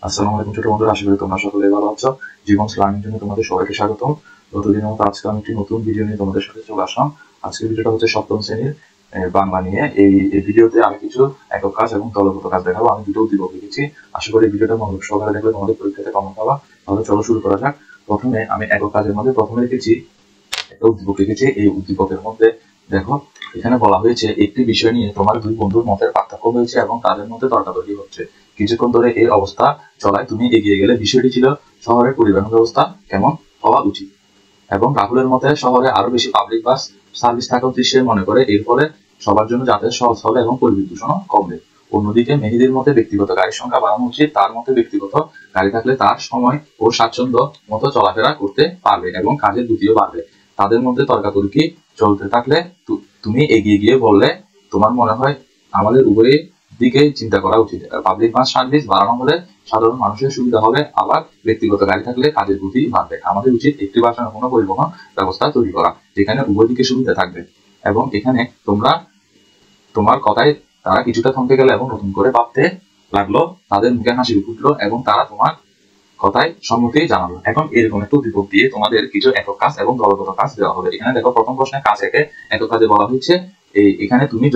আসসালামু আলাইকুম ছোট বন্ধুরা, আশা করি তোমরা সকলে ভালো আছো। জীবনস লার্নিং জন্য তোমাদের সবাইকে স্বাগতম। গতদিনের মতো আজকে আমি একটি নতুন ভিডিও নিয়ে তোমাদের সাথে চলে আসলাম। আজকের ভিডিওটা হচ্ছে সপ্তম শ্রেণীর বাংলা নিয়ে। এই ভিডিওতে আমি কিছু একক কাজ এবং দলগত কাজ দেখাবো। আমি দুটো উদ্দীপক লিখেছি, আশা করি এই ভিডিওটা মনোযোগ সহকারে দেখলে তোমাদের পরীক্ষাতে কমন পাবা। তাহলে চলো শুরু করা যাক। প্রথমে আমি একক কাজের মধ্যে প্রথমে লিখেছি একটা উদ্দীপক লিখেছি। এই উদ্দীপকের মধ্যে দেখো, এখানে বলা হয়েছে একটি বিষয় নিয়ে তোমার দুই বন্ধুর মতের পার্থক্য হয়েছে এবং তাদের মধ্যে তর্কাতর্কি হচ্ছে। কিছুক্ষণ ধরে এই অবস্থা চলায় তুমি এগিয়ে গেলে। বিষয়টি ছিল শহরের পরিবহন ব্যবস্থা কেমন হওয়া উচিত এবং রাহুলের মতে শহরে আরো বেশি পাবলিক বাস সার্ভিস থাকা উচিত। সে মনে করে এর ফলে সবার জন্য যাতায়াত সহজ হবে এবং পরিবেশ দূষণও কমবে। অন্যদিকে মেহেদির মতে ব্যক্তিগত গাড়ির সংখ্যা বাড়ানো উচিত। তার মতে ব্যক্তিগত গাড়ি থাকলে তার সময় ও স্বাচ্ছন্দ্য মতো চলাফেরা করতে পারবে এবং কাজের গতিও বাড়বে। তাদের মধ্যে তর্কাতর্কি চলতে থাকলে তুমি এগিয়ে গিয়ে বললে, তোমার মনে হয় আমাদের উভয়ের দিকে চিন্তা করা উচিত। পাবলিক বাস সার্ভিস বাড়ানো হলে সাধারণ মানুষের সুবিধা হবে, আবার ব্যক্তিগত গাড়ি থাকলে কাজের গতি বাড়বে। আমাদের উচিত একটি ভারসাম্যপূর্ণ পরিবহন ব্যবস্থা তৈরি করা যেখানে উভয় দিকে সুবিধা থাকবে। এবং এখানে তোমার কথায় তারা কিছুটা থমকে গেল এবং নতুন করে ভাবতে লাগলো। তাদের মুখে হাসি ফুটলো এবং তারা তোমার কথায় সম্মতি জানালো। এখন এরকম একটা উদ্দীপক দিয়ে তোমাদের কিছু একক কাজ এবং দলগত কাজ দেওয়া হবে। এখানে দেখো, প্রথম প্রশ্নে কাজ একে একক কাজে বলা হয়েছে এখানে তুমি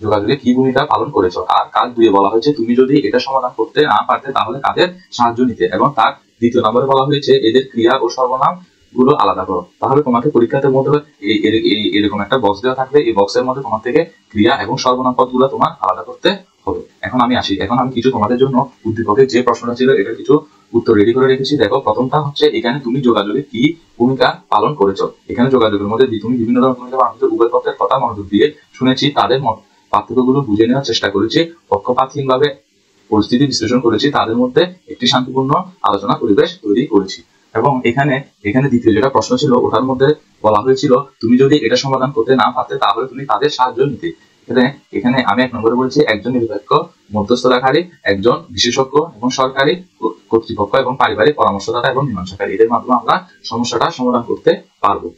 যোগাযোগে কি ভূমিকা পালন করেছো। আর কাজ দুয়ে বলা হয়েছে তুমি যদি এটা সমাধান করতে না পারতে তাহলে কাদের সাহায্য নিতে। এবং তার দ্বিতীয় নম্বরে বলা হয়েছে এদের ক্রিয়া ও সর্বনাম গুলো আলাদা করো। তাহলে তোমাকে পরীক্ষাতে মধ্যে এরকম একটা বক্স দেওয়া থাকবে। এই বক্সের মধ্যে তোমার থেকে ক্রিয়া এবং সর্বনাম পদগুলো তোমার আলাদা করতে হবে। এখন আমি আসি। এখন আমি কিছু তোমাদের জন্য উদ্দীপকের যে প্রশ্নটা ছিল এটা কিছু উত্তর রেডি করে রেখেছি। দেখো, প্রথমটা হচ্ছে এখানে তুমি যোগাযোগে কি ভূমিকা পালন করেছো। এখানে যোগাযোগের মধ্যে তুমি বিভিন্ন ধরনের ভূমিকা পালন করেছো। উভয় পক্ষের কথা মনোযোগ দিয়ে শুনেছি, তাদের পার্থক্যগুলো বুঝে নেওয়ার চেষ্টা করেছি, পক্ষপাতহীনভাবে পরিস্থিতি বিশ্লেষণ করেছি, তাদের মধ্যে একটি শান্তিপূর্ণ আলোচনা পরিবেশ তৈরি করেছি। এবং এখানে দ্বিতীয় যেটা প্রশ্ন ছিল ওটার মধ্যে বলা হয়েছিল তুমি যদি এটা সমাধান করতে না পারতে তাহলে তুমি তাদের সাহায্য নিতে। এখানে আমি এক নম্বরে বলেছি একজন নিরপেক্ষ মধ্যস্থতাকারী, একজন বিশেষজ্ঞ এবং সরকারি কর্তৃপক্ষ এবং পারিবারিক পরামর্শদাতা এবং মীমাংসাকারী। এদের মাধ্যমে আমরা সমস্যাটা সমাধান করতে পারবো।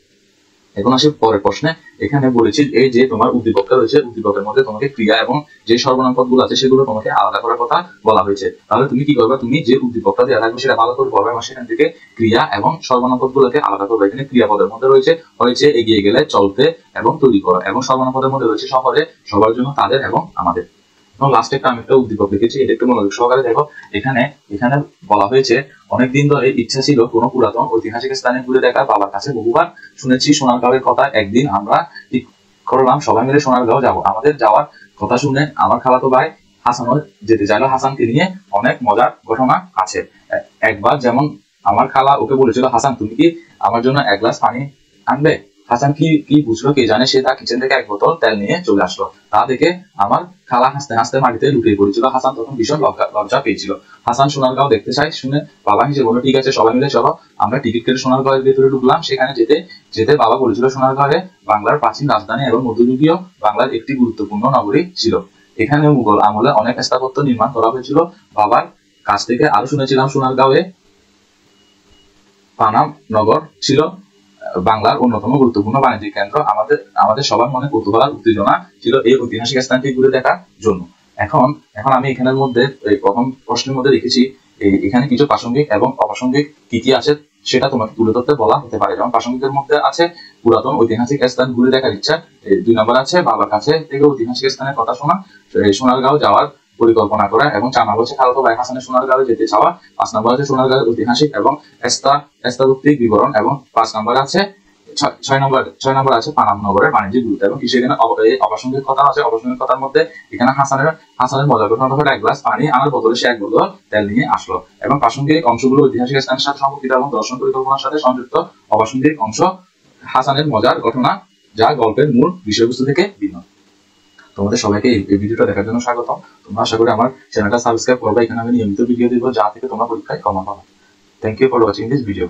এখন আসি পরের প্রশ্নে। এখানে বলেছি এই যে তোমার উদ্দীপকটা রয়েছে, উদ্দীপকের মধ্যে তোমাকে ক্রিয়া এবং যে সর্বনাম পদগুলো আছে সেগুলো তোমাকে আলাদা করার কথা বলা হয়েছে। তাহলে তুমি কি করবে, তুমি যে উদ্দীপকটা দেওয়া থাকবে সেটা ভালো করে পড়বে এবং সেখান থেকে ক্রিয়া এবং সর্বনাম পদগুলোকে আলাদা করবে। এখানে ক্রিয়াপদের মধ্যে রয়েছে এগিয়ে গেলে, চলতে এবং তৈরি করা। এবং সর্বনাম পদের মধ্যে রয়েছে শহরে, সবার জন্য, তাদের এবং আমাদের। এবং লাস্টে আমি একটা উদ্দীপক লিখেছি, এটা একটু মনোযোগ সহকারে দেখো। এখানে বলা হয়েছে অনেকদিন ধরে ইচ্ছা ছিল কোনো পুরাতন ঐতিহাসিক স্থানে ঘুরে দেখা। বাবার কাছে বহুবার শুনেছি সোনারগাঁওয়ের কথা। একদিন আমরা ঠিক করলাম সবাই মিলে সোনারগাঁও যাব। আমাদের যাওয়ার কথা শুনে আমার খালাতো ভাই হাসানও যেতে চাইলো। হাসানকে নিয়ে অনেক মজার ঘটনা আছে। একবার যেমন আমার খালা ওকে বলেছিল, হাসান তুমি কি আমার জন্য এক গ্লাস পানি আনবে। হাসান কি বুঝলো কে জানে, সে তার কিচেন থেকে এক বোতল তেল নিয়ে চলে আসলো। তা দেখে আমার খালা হাসতে হাসতে মাটিতে লুটিয়ে পড়েছিল। হাসান তখন ভীষণ লজ্জা পেয়েছিল। হাসান সোনারগাঁও দেখতে চাই শুনে বাবা হিসেবে বললো, ঠিক আছে সবাই মিলে চলো। আমরা টিকিট কেটে সোনারগাঁওয়ের ভেতরে ঢুকলাম। সেখানে যেতে যেতে বাবা বলেছিল সোনারগাঁওয়ে বাংলার প্রাচীন রাজধানী এবং মধ্যযুগীয় বাংলার একটি গুরুত্বপূর্ণ নগরী ছিল। এখানে মুঘল আমলে অনেক স্থাপত্য নির্মাণ করা হয়েছিল। বাবার কাছ থেকে আরো শুনেছিলাম সোনারগাঁওয়ে পানাম নগর ছিল বাংলার অন্যতম গুরুত্বপূর্ণ বাণিজ্যিক কেন্দ্র। আমাদের সবার মনে কৌতূহল আর উত্তেজনা ছিল এই ঐতিহাসিক স্থানটি ঘুরে দেখার জন্য। এখন আমি এখানের মধ্যে প্রথম প্রশ্নের মধ্যে রেখেছি এখানে কিছু প্রাসঙ্গিক এবং অপ্রাসঙ্গিক কি আছে সেটা তোমাকে তুলে ধরতে বলা হতে পারে। যেমন প্রাসঙ্গিকের মধ্যে আছে পুরাতন ঐতিহাসিক স্থান ঘুরে দেখার ইচ্ছা। 2 নম্বর আছে বাবার কাছে থেকে ঐতিহাসিক স্থানের কথা শোনা, সোনারগাঁও যাওয়ার পরিকল্পনা করা এবং 4 নম্বর হচ্ছে খালাতো ভাই হাসানের সোনারগাঁও যেতে চাওয়া। 5 নম্বর আছে সোনারগাঁওয়ের ঐতিহাসিক এবং স্থাপত্যিক বিবরণ এবং 5 নম্বর আছে 6 নম্বর আছে পানাম নগরের বাণিজ্যিক গুরুত্ব। এবং কিছু এখানে অপ্রাসঙ্গিক কথা আছে। অপ্রাসঙ্গিক কথার মধ্যে এখানে হাসানের মজার ঘটনা হলো এক গ্লাস পানি আনার বদলে সে এক বোতল তেল নিয়ে আসলো। এবং প্রাসঙ্গিক অংশগুলো ঐতিহাসিক স্থানের সাথে সম্পর্কিত এবং দর্শন পরিকল্পনার সাথে সংযুক্ত। অপ্রাসঙ্গিক অংশ হাসানের মজার ঘটনা যা গল্পের মূল বিষয়বস্তু থেকে ভিন্ন। তোমাদের সবাইকে এই ভিডিওটা দেখার জন্য স্বাগতম। তোমরা আশা করি আমার চ্যানেলটা সাবস্ক্রাইব করবে। এখানে আমি নিয়মিত ভিডিও দিব যা থেকে তোমরা পরীক্ষায় কমন পাবে। Thank you for watching this video.